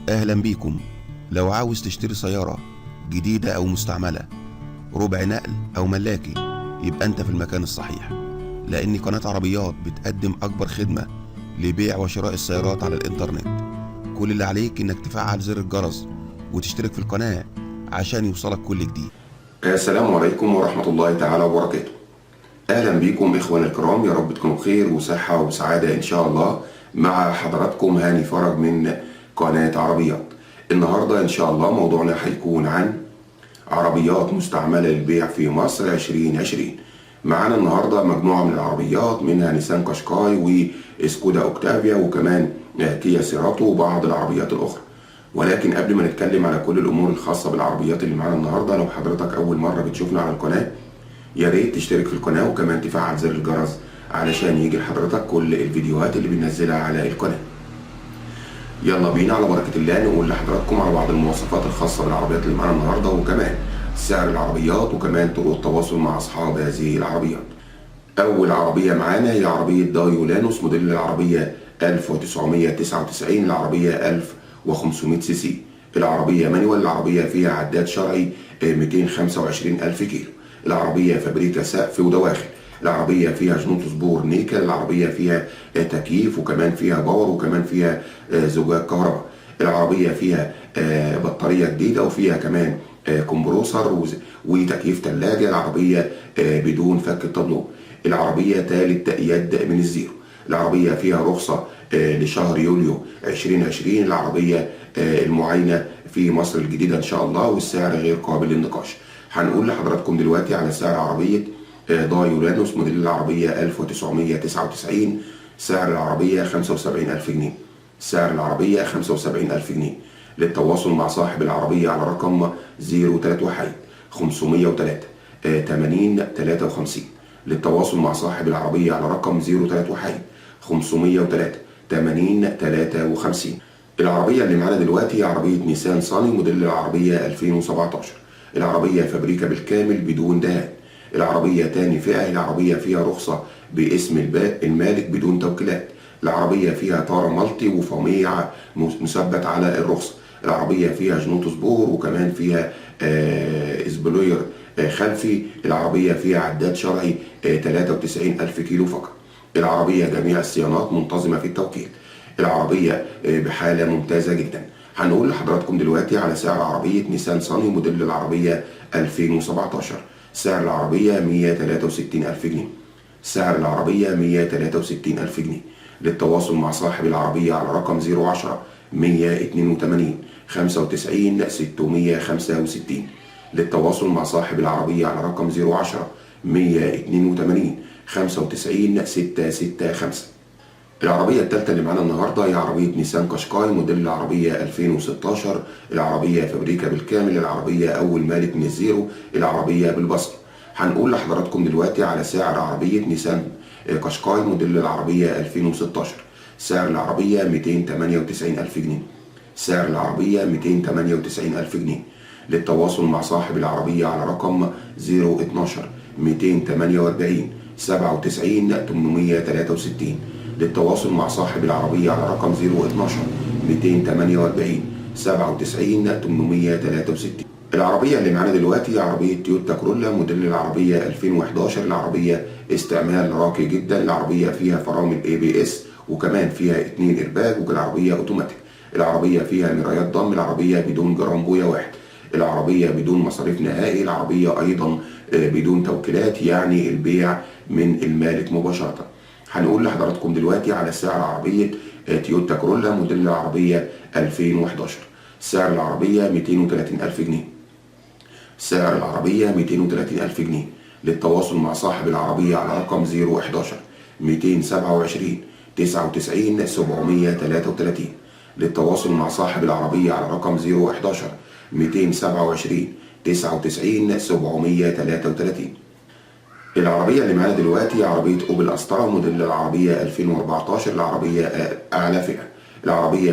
أهلا بيكم. لو عاوز تشتري سيارة جديدة أو مستعملة، ربع نقل أو ملاكي، يبقى أنت في المكان الصحيح، لأن قناة عربيات بتقدم أكبر خدمة لبيع وشراء السيارات على الإنترنت. كل اللي عليك إنك تفعل زر الجرس وتشترك في القناة عشان يوصلك كل جديد. السلام عليكم ورحمة الله تعالى وبركاته. أهلا بكم إخواني الكرام، يا رب تكونوا بخير وصحة وسعادة إن شاء الله. مع حضراتكم هاني فرج من قناة عربيات. النهاردة إن شاء الله موضوعنا هيكون عن عربيات مستعملة للبيع في مصر 2020. معانا النهاردة مجموعة من العربيات، منها نيسان قشقاي وسكودا اوكتافيا وكمان كيا سيراتو وبعض العربيات الأخرى. ولكن قبل ما نتكلم على كل الأمور الخاصة بالعربيات اللي معانا النهاردة، لو حضرتك أول مرة بتشوفنا على القناة يا ريت تشترك في القناة وكمان تفعل زر الجرس علشان يجي لحضرتك كل الفيديوهات اللي بننزلها على القناة. يلا بينا على بركة الله نقول لحضراتكم على بعض المواصفات الخاصة بالعربيات اللي معانا النهاردة، وكمان سعر العربيات وكمان طرق التواصل مع أصحاب هذه العربيات. أول عربية معانا هي عربية دايو لانوس، موديل العربية 1999، العربية 1500 سي سي. العربية مانيوال، العربية فيها عداد شرعي 225,000 كيلو. العربية فابريكا سقف ودواخل. العربية فيها جنوط صبور نيكل. العربية فيها تكييف وكمان فيها باور وكمان فيها زجاج كهرباء. العربية فيها بطارية جديدة وفيها كمان كومبروسر وتكييف ثلاجة. العربية بدون فك التابلو. العربية ثالث يد من الزيرو. العربية فيها رخصة لشهر يوليو 2020. العربية المعاينة في مصر الجديدة إن شاء الله، والسعر غير قابل للنقاش. هنقول لحضراتكم دلوقتي على سعر عربية دايو لانوس، موديل العربية 1999. سعر العربية 75,000 جنيه. سعر العربية 75,000 جنيه. للتواصل مع صاحب العربية على رقم 031 503 80 53. للتواصل مع صاحب العربية على رقم 031 503 80 53. العربية اللي معانا دلوقتي عربية نيسان صاني، موديل العربية 2017. العربية فابريكا بالكامل بدون دهان. العربية تاني فئة. العربية فيها رخصة باسم المالك بدون توكيلات. العربية فيها طارة مالتي وفميع مثبت على الرخصة. العربية فيها جنوط صبور وكمان فيها اسبلوير خلفي. العربية فيها عداد شرعي 93,000 كيلو فقط. العربية جميع الصيانات منتظمة في التوكيل. العربية بحالة ممتازة جدا. هنقول لحضراتكم دلوقتي على سعر عربية نيسان صاني، موديل العربية 2017. سعر العربية 163,000 جنيه. سعر العربية 163,000 جنيه. للتواصل مع صاحب العربية على رقم 010 182 95 665. للتواصل مع صاحب العربية على رقم 010 182 95 665. العربية الثالثة اللي معانا النهاردة هي عربية نيسان قشقاي، موديل العربية 2016. العربية فابريكا بالكامل. العربية أول مالك من الزيرو. العربية بالبصر. هنقول لحضراتكم دلوقتي على سعر عربية نيسان قشقاي، موديل العربية 2016. سعر العربية 298,000 جنيه. سعر العربية 298,000 جنيه. للتواصل مع صاحب العربية على رقم 012 248 97 863. للتواصل مع صاحب العربية على رقم 012 248 97 863. العربية اللي معانا دلوقتي عربية تويوتا كرولا، موديل العربية 2011. العربية استعمال راقي جدا. العربية فيها فرامل ABS وكمان فيها 2 إيرباج والعربية اوتوماتيك. العربية فيها مرايات ضم. العربية بدون جرامبوية واحد. العربية بدون مصاريف نهائي. العربية أيضا بدون توكيلات، يعني البيع من المالك مباشرة. هنقول لحضراتكم دلوقتي على سعر عربية تويوتا كرولا، موديل العربية 2011. سعر العربية 230,000 جنيه. سعر العربية 230,000 جنيه. للتواصل مع صاحب العربية على رقم 011 227 99 733. للتواصل مع صاحب العربية على رقم 011 227 99 733. العربية اللي معانا دلوقتي عربية أوبل أسترا، موديل العربية 2014. العربية أعلى فئة. العربية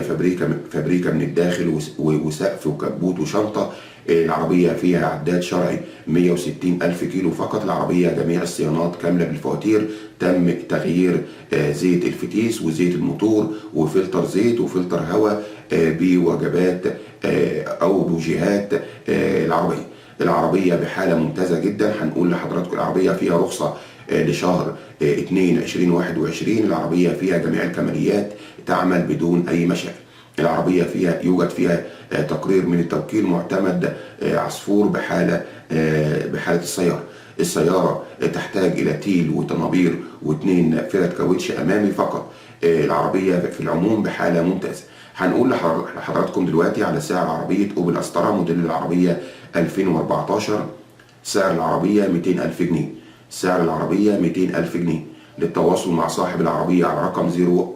فابريكا من الداخل وسقف وكبوت وشنطة. العربية فيها عداد شرعي 160 ألف كيلو فقط. العربية جميع الصيانات كاملة بالفواتير. تم تغيير زيت الفتيس وزيت الموتور وفلتر زيت وفلتر هواء بوجبات أو بوجيهات العربية بحالة ممتازة جدا. هنقول لحضراتكم العربية فيها رخصة لشهر 2/2021. العربية فيها جميع الكماليات، تعمل بدون أي مشاكل. العربية يوجد فيها تقرير من التوكيل معتمد عصفور بحالة السيارة تحتاج إلى تيل وطنابير واثنين فرد كاوتش أمامي فقط. العربية في العموم بحالة ممتازة. هنقول لحضراتكم دلوقتي على سعر عربية أوبل أسترا موديل العربية 2014. سعر العربية 200 ألف جنيه. سعر العربية 200 ألف جنيه. للتواصل مع صاحب العربية على رقم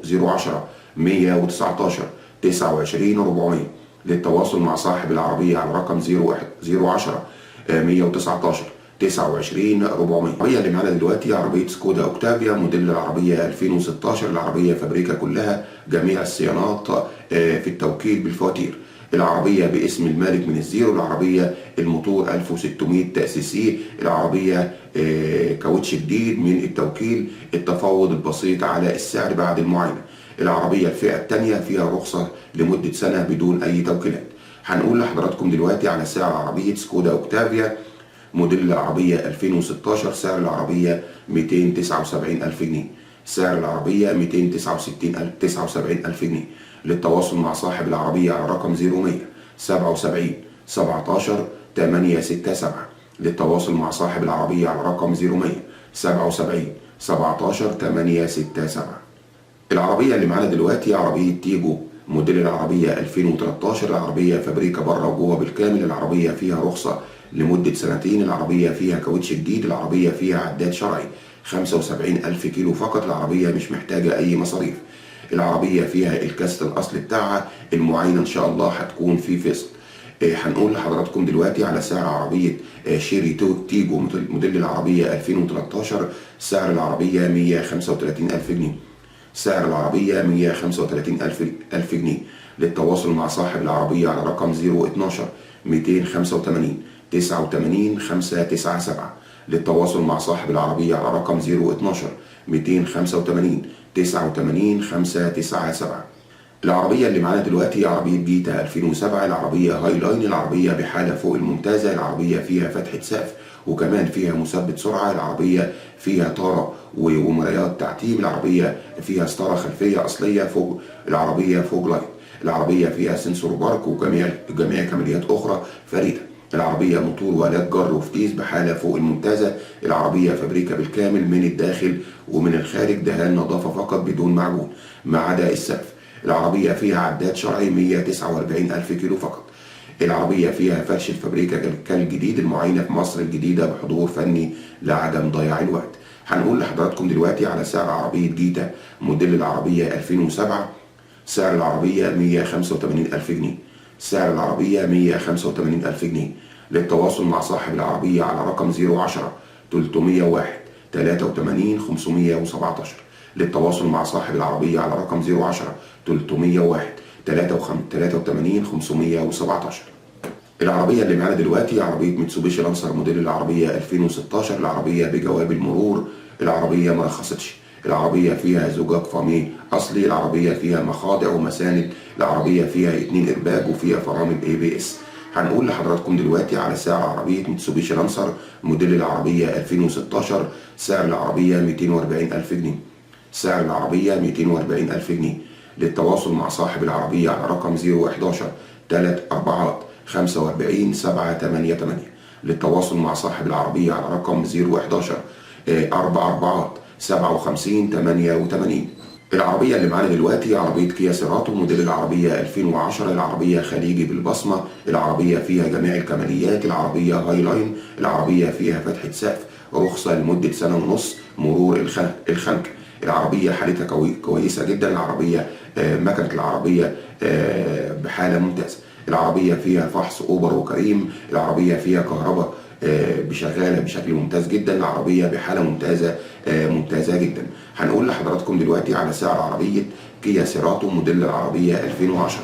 010 119 29 400. للتواصل مع صاحب العربية على رقم 010 119 29 400. العربية اللي معانا دلوقتي عربية سكودا أوكتافيا موديل العربية 2016. العربية فابريكا كلها، جميع الصيانات في التوكيل بالفواتير. العربية باسم المالك من الزيرو. العربية الموتور 1600 سي سي. العربية كاوتش جديد من التوكيل. التفاوض البسيط على السعر بعد المعاينة. العربية الفئة الثانية فيها رخصة لمدة سنة بدون أي توكيلات. هنقول لحضراتكم دلوقتي على سعر عربية سكودا أوكتافيا موديل العربية 2016. سعر العربية 279 ألف جنيه. سعر العربية 279 ألف جنيه. للتواصل مع صاحب العربية على رقم 0100 77 17 867. للتواصل مع صاحب العربية على رقم 0100 77 17 867. العربية اللي معانا دلوقتي عربية تيجو موديل العربية 2013. العربية فابريكا بره وجوه بالكامل. العربية فيها رخصة لمدة سنتين. العربية فيها كاوتش جديد. العربية فيها عداد شرعي 75 ألف كيلو فقط. العربية مش محتاجة أي مصاريف. العربية فيها الكاست الأصلي بتاعها. المعاينة إن شاء الله هتكون في فصل. هنقول لحضراتكم دلوقتي على سعر عربية شيري تيجو موديل العربية 2013. سعر العربية 135 ألف جنيه. سعر العربية 135 ألف جنيه. للتواصل مع صاحب العربية على رقم 012 285 89 597. للتواصل مع صاحب العربية على رقم 012 285 89 597. العربية اللي معانا دلوقتي عربية جيتا 2007. العربية هاي لاين. العربية بحالة فوق الممتازة. العربية فيها فتحة سقف وكمان فيها مثبت سرعة. العربية فيها طارة ومرايات تعتيم. العربية فيها ستارة خلفية أصلية فوق العربية فوق لايت. العربية فيها سنسور بارك وجميع كماليات أخرى فريدة. العربية موتور وآلات جر وفتيس بحالة فوق الممتازة. العربية فابريكا بالكامل من الداخل ومن الخارج، دهان نظافة فقط بدون معجون ما عدا السقف. العربية فيها عداد شرعي 149 ألف كيلو فقط. العربية فيها فرش الفابريكا كالجديد. المعاينة في مصر الجديدة بحضور فني لعدم ضياع الوقت. هنقول لحضراتكم دلوقتي على سعر عربية جيتا موديل العربية 2007. سعر العربية 185 ألف جنيه. سعر العربية 185 ألف جنيه. للتواصل مع صاحب العربية على رقم 010 301 83 517. للتواصل مع صاحب العربية على رقم 010 301 83 517. العربية اللي معانا دلوقتي عربية ميتسوبيشي لانسر موديل العربية 2016. العربية بجواب المرور. العربية ما رخصتش. العربية فيها زجاج فامي أصلي. العربية فيها مخاضع ومساند. العربية فيها 2 إيرباج وفيها فرامل ABS. هنقول لحضراتكم دلوقتي على سعر عربية ميتسوبيشي لانسر موديل العربية 2016. سعر العربية 240 ألف جنيه. سعر العربية 240 ألف جنيه. للتواصل مع صاحب العربية على رقم 011 3 4 45 788. للتواصل مع صاحب العربية على رقم 011 4 4 57 88. العربية اللي معانا دلوقتي عربية كيا سيراتو موديل العربية 2010. العربية خليجي بالبصمة. العربية فيها جميع الكماليات. العربية هاي لاين. العربية فيها فتحة سقف. رخصة لمدة سنة ونص. مرور الخنك. العربية حالتها كويسة جدا. العربية مكنة العربية بحالة ممتازة. العربية فيها فحص أوبر وكريم. العربية فيها كهرباء شغالة بشكل ممتاز جدا. العربية بحالة ممتازة جدا. هنقول لحضراتكم دلوقتي على سعر عربية كيا سيراتو موديل العربية 2010.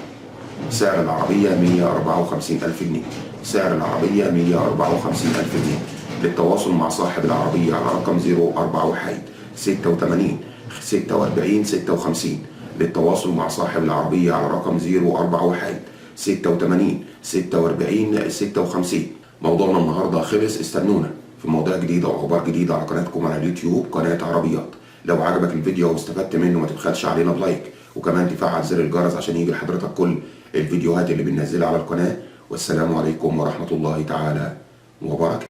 سعر العربية 154,000 جنيه. سعر العربية 154,000 جنيه. للتواصل مع صاحب العربية على رقم 041 86 46 56. للتواصل مع صاحب العربية على رقم 041 86 46 56. موضوعنا النهاردة خلص، استنونا في مواضيع جديدة وأخبار جديدة على قناتكم على اليوتيوب قناة عربيات. لو عجبك الفيديو واستفدت منه ما تبخلش علينا بلايك، وكمان تفعل زر الجرس عشان يجي لحضرتك كل الفيديوهات اللي بننزلها على القناة. والسلام عليكم ورحمة الله تعالى وبركاته.